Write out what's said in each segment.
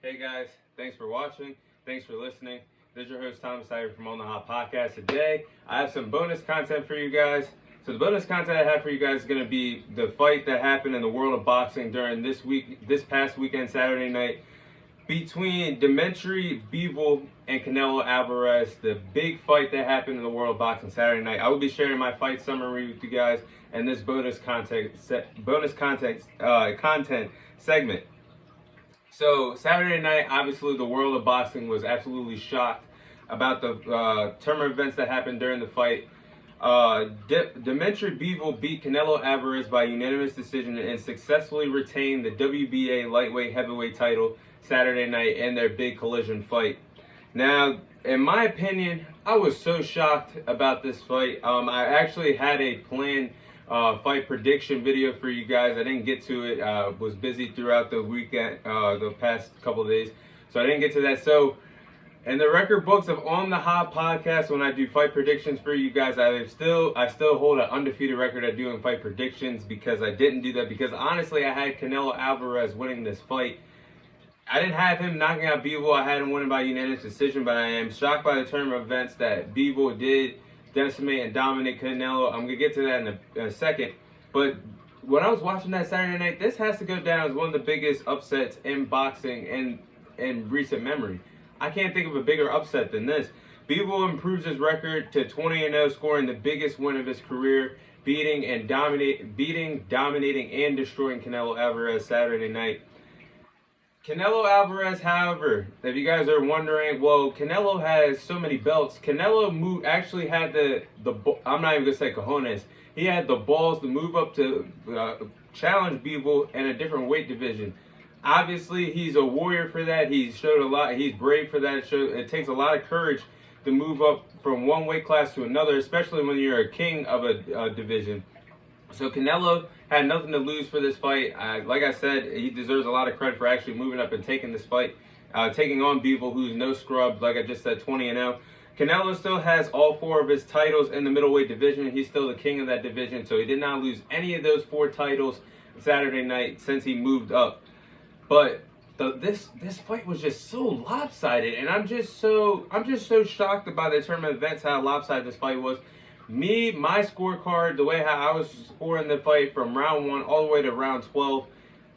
Hey guys, thanks for watching. Thanks for listening. This is your host Thomas Iver from On the Hot Podcast. Today, I have some bonus content for you guys. So the bonus content I have for you guys is going to be the fight that happened in the world of boxing during this past weekend, Saturday night, between Bivol and Canelo Alvarez. The big fight that happened in the world of boxing Saturday night. I will be sharing my fight summary with you guys and this bonus content segment. So Saturday night, obviously the world of boxing was absolutely shocked about the turn of events that happened during the fight. Bivol beat Canelo Alvarez by unanimous decision and successfully retained the WBA lightweight heavyweight title Saturday night in their big collision fight. Now, in my opinion, I was so shocked about this fight. I actually had a planned fight prediction video for you guys. I didn't get to it. Was busy throughout the weekend, the past couple of days, so I didn't get to that. So in the record books of On the Hot Podcast, when I do fight predictions for you guys, I still hold an undefeated record at doing fight predictions, because I didn't do that because honestly I had Canelo Alvarez winning this fight. I didn't have him knocking out Bivol. I had him winning by unanimous decision, but I am shocked by the turn of events that Bivol did decimate and dominate Canelo. I'm going to get to that in a second. But when I was watching that Saturday night, this has to go down as one of the biggest upsets in boxing in recent memory. I can't think of a bigger upset than this. Bivol improves his record to 20-0, scoring the biggest win of his career, beating, dominating, and destroying Canelo Alvarez Saturday night. Canelo Alvarez, however, if you guys are wondering, well, Canelo has so many belts. Canelo actually had the I'm not even going to say cojones. He had the balls to move up to challenge Bivol in a different weight division. Obviously, he's a warrior for that. He's showed a lot. He's brave for that. It takes a lot of courage to move up from one weight class to another, especially when you're a king of a division. So Canelo had nothing to lose for this fight. Like I said, he deserves a lot of credit for actually moving up and taking this fight, taking on Bivol, who's no scrub, like I just said, 20-0. Canelo still has all 4 of his titles in the middleweight division. He's still the king of that division, so he did not lose any of those 4 titles Saturday night since he moved up. But this fight was just so lopsided, and I'm just so shocked about the turn of events how lopsided this fight was. My scorecard, the way how I was scoring the fight from round 1 all the way to round 12,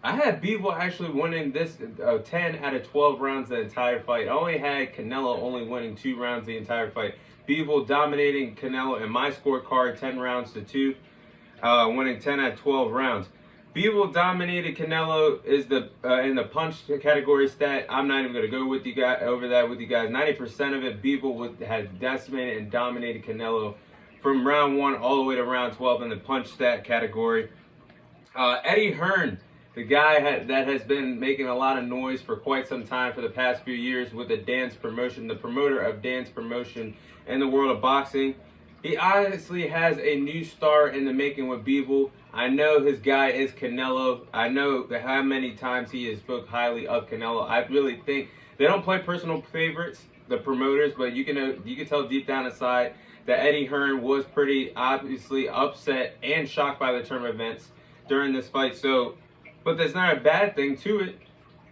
I had Bivol actually winning this 10 out of 12 rounds the entire fight. I only had Canelo only winning 2 rounds the entire fight. Bivol dominating Canelo in my scorecard 10 rounds to 2, winning 10 out of 12 rounds. Bivol dominated Canelo is in the punch category stat. I'm not even going to go with you guys over that with you guys. 90% of it, Bivol had decimated and dominated Canelo from round 1 all the way to round 12 in the punch stat category. Eddie Hearn, the guy that has been making a lot of noise for quite some time for the past few years with the dance promotion, the promoter of dance promotion in the world of boxing. He honestly has a new star in the making with Bivol. I know his guy is Canelo. I know how many times he has spoke highly of Canelo. I really think they don't play personal favorites, the promoters, but you can tell deep down inside that Eddie Hearn was pretty obviously upset and shocked by the turn of events during this fight. So, but there's not a bad thing to it.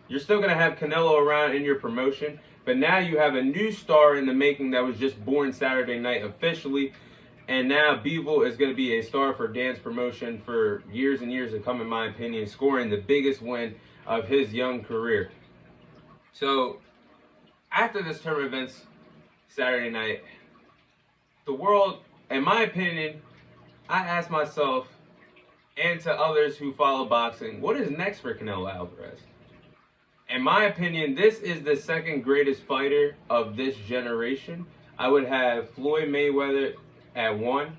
You're still going to have Canelo around in your promotion, but now you have a new star in the making that was just born Saturday night officially. And now Bivol is going to be a star for dance promotion for years and years to come, in my opinion, scoring the biggest win of his young career. So, after this turn of events Saturday night, the world, in my opinion, I asked myself and to others who follow boxing, what is next for Canelo Alvarez? In my opinion, this is the second greatest fighter of this generation. I would have Floyd Mayweather at 1,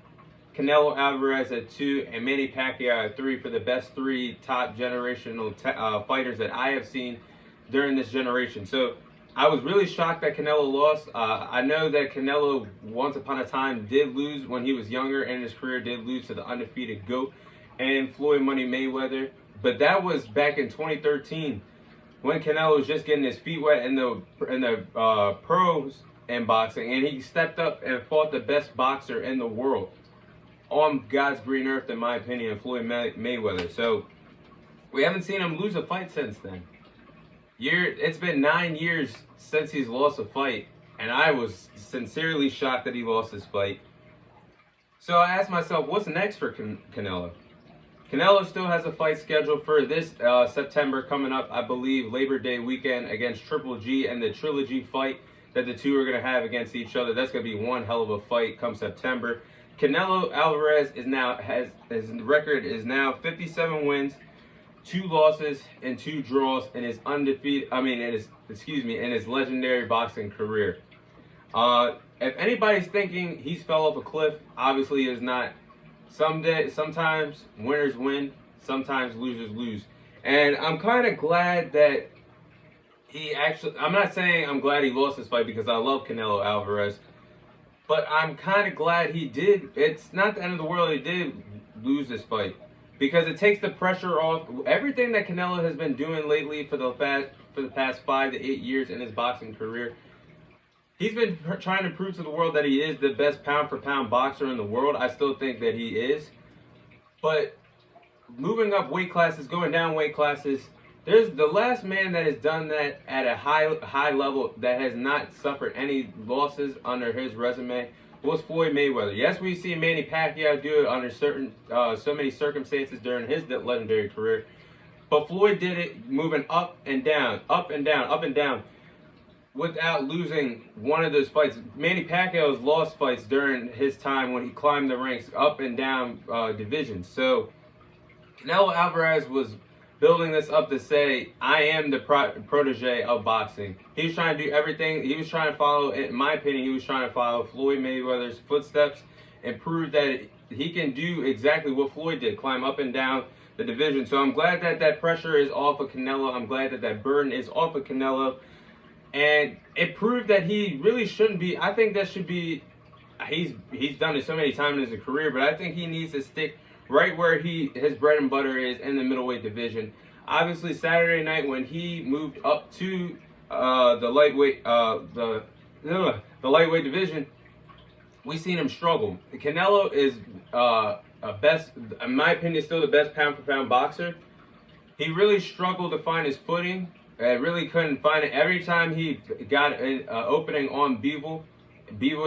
Canelo Alvarez at 2, and Manny Pacquiao at 3 for the best 3 top generational fighters that I have seen during this generation. So I was really shocked that Canelo lost. I know that Canelo once upon a time did lose when he was younger in his career, did lose to the undefeated GOAT and Floyd Money Mayweather. But that was back in 2013 when Canelo was just getting his feet wet in the pros in boxing, and he stepped up and fought the best boxer in the world on God's green earth, in my opinion, Floyd Mayweather. So we haven't seen him lose a fight since then. It's been 9 years since he's lost a fight, and I was sincerely shocked that he lost his fight. So I asked myself, what's next for Canelo? Canelo still has a fight scheduled for this September coming up, I believe, Labor Day weekend against Triple G, and the trilogy fight that the two are going to have against each other. That's going to be one hell of a fight come September. Canelo Alvarez his record is now 57 wins, 2 losses, and 2 draws in his in his legendary boxing career. If anybody's thinking he's fell off a cliff, obviously is not. Sometimes winners win, sometimes losers lose. And I'm kind of glad that I'm not saying I'm glad he lost this fight because I love Canelo Alvarez, but I'm kind of glad he did. It's not the end of the world he did lose this fight, because it takes the pressure off everything that Canelo has been doing lately for the past 5 to 8 years in his boxing career. He's been trying to prove to the world that he is the best pound-for-pound boxer in the world. I still think that he is. But moving up weight classes, going down weight classes, there's the last man that has done that at a high level that has not suffered any losses under his resume was Floyd Mayweather. Yes, we see Manny Pacquiao do it under so many circumstances during his legendary career. But Floyd did it moving up and down, up and down, up and down, without losing one of those fights. Manny Pacquiao's lost fights during his time when he climbed the ranks up and down divisions. So Canelo Alvarez was building this up to say, I am the protege of boxing. He was trying to do everything. He was trying to follow, in my opinion, he was trying to follow Floyd Mayweather's footsteps and prove that he can do exactly what Floyd did, climb up and down the division. So I'm glad that that pressure is off of Canelo. I'm glad that that burden is off of Canelo. And it proved that he really shouldn't be. I think that should be. He's done it so many times in his career, but I think he needs to stick right where his bread and butter is, in the middleweight division. Obviously, Saturday night when he moved up to the lightweight division, we seen him struggle. Canelo is in my opinion, still the best pound for pound boxer. He really struggled to find his footing. Really couldn't find it. Every time he got an opening on Bivol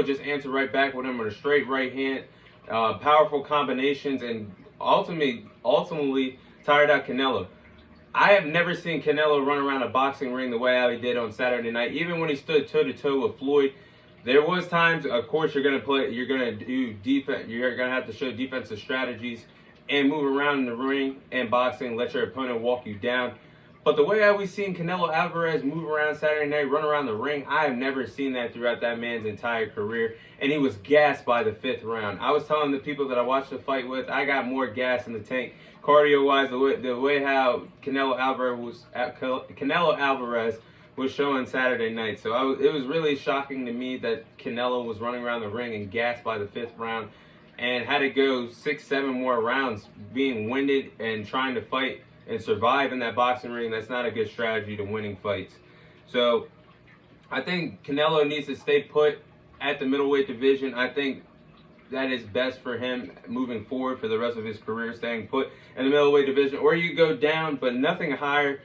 just answered right back with him with a straight right hand, powerful combinations, and ultimately tired out Canelo. I have never seen Canelo run around a boxing ring the way how he did on Saturday night. Even when he stood toe to toe with Floyd, there was times, of course, you're gonna do defense. You're gonna have to show defensive strategies and move around in the ring and boxing. Let your opponent walk you down. But the way we've seen Canelo Alvarez move around Saturday night, run around the ring, I have never seen that throughout that man's entire career. And he was gassed by the 5th round. I was telling the people that I watched the fight with, I got more gas in the tank, cardio-wise, the way how Canelo Alvarez was showing Saturday night. So it was really shocking to me that Canelo was running around the ring and gassed by the 5th round, and had to go 6, 7 more rounds being winded and trying to fight and survive in that boxing ring. That's not a good strategy to winning fights. So I think Canelo needs to stay put at the middleweight division. I think that is best for him moving forward for the rest of his career, staying put in the middleweight division. Or you go down, but nothing higher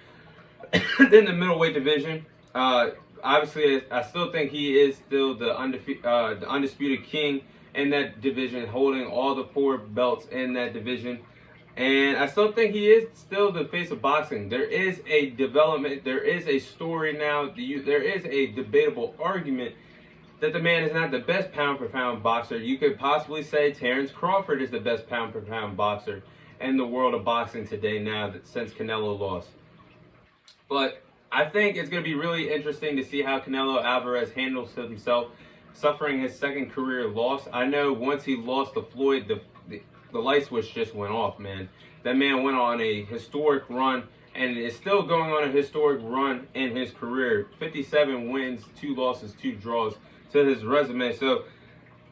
than the middleweight division. Obviously, I still think he is still the undisputed king in that division, holding all the 4 belts in that division. And I still think he is still the face of boxing. There is a development. There is a story now. There is a debatable argument that the man is not the best pound-for-pound boxer. You could possibly say Terrence Crawford is the best pound-for-pound boxer in the world of boxing today now, since Canelo lost. But I think it's going to be really interesting to see how Canelo Alvarez handles himself, suffering his 2nd career loss. I know once he lost to Floyd, the light switch just went off, man. That man went on a historic run, and is still going on a historic run in his career. 57 wins, 2 losses, 2 draws to his resume. So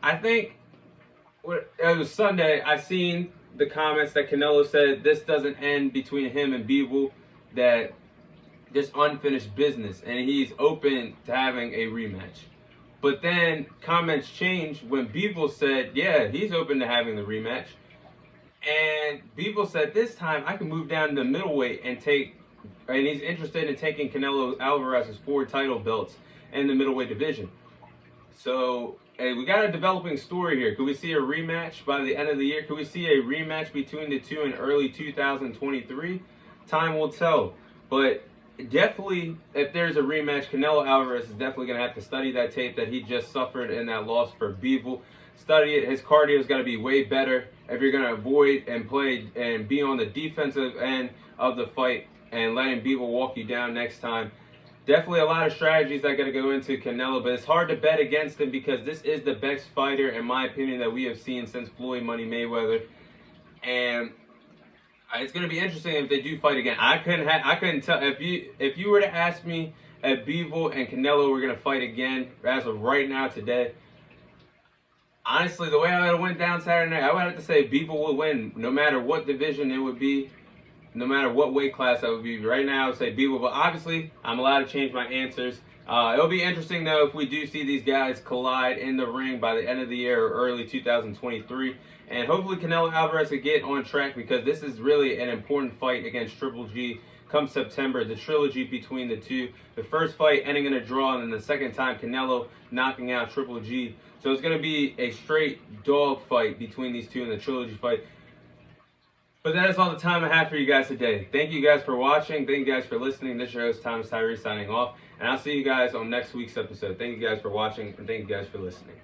I think it was Sunday. I seen the comments that Canelo said this doesn't end between him and Bivol, that this unfinished business, and he's open to having a rematch. But then comments changed when Bivol said, yeah, he's open to having the rematch. And Bivol said, this time I can move down to middleweight and take and he's interested in taking Canelo Alvarez's 4 title belts in the middleweight division. So, hey, we got a developing story here. Could we see a rematch by the end of the year? Could we see a rematch between the two in early 2023? Time will tell. But definitely, if there's a rematch, Canelo Alvarez is definitely going to have to study that tape that he just suffered in that loss for Bivol. Study it. His cardio's got to be way better if you're going to avoid and play and be on the defensive end of the fight and letting Bivol walk you down next time. Definitely a lot of strategies that got to go into Canelo, but it's hard to bet against him because this is the best fighter, in my opinion, that we have seen since Floyd Mayweather. And it's going to be interesting if they do fight again. I couldn't tell if you were to ask me if Bivol and Canelo were going to fight again as of right now today. Honestly, the way I went down Saturday night, I would have to say Bivol would win, no matter what division it would be, no matter what weight class that would be. Right now, I would say Bivol, but obviously, I'm allowed to change my answers. It'll be interesting, though, if we do see these guys collide in the ring by the end of the year or early 2023. And hopefully Canelo Alvarez will get on track because this is really an important fight against Triple G come September. The trilogy between the two. The first fight ending in a draw, and then the second time Canelo knocking out Triple G. So it's going to be a straight dog fight between these two in the trilogy fight. But that is all the time I have for you guys today. Thank you guys for watching. Thank you guys for listening. This is your host, Thomas Tyree, signing off. And I'll see you guys on next week's episode. Thank you guys for watching, and thank you guys for listening.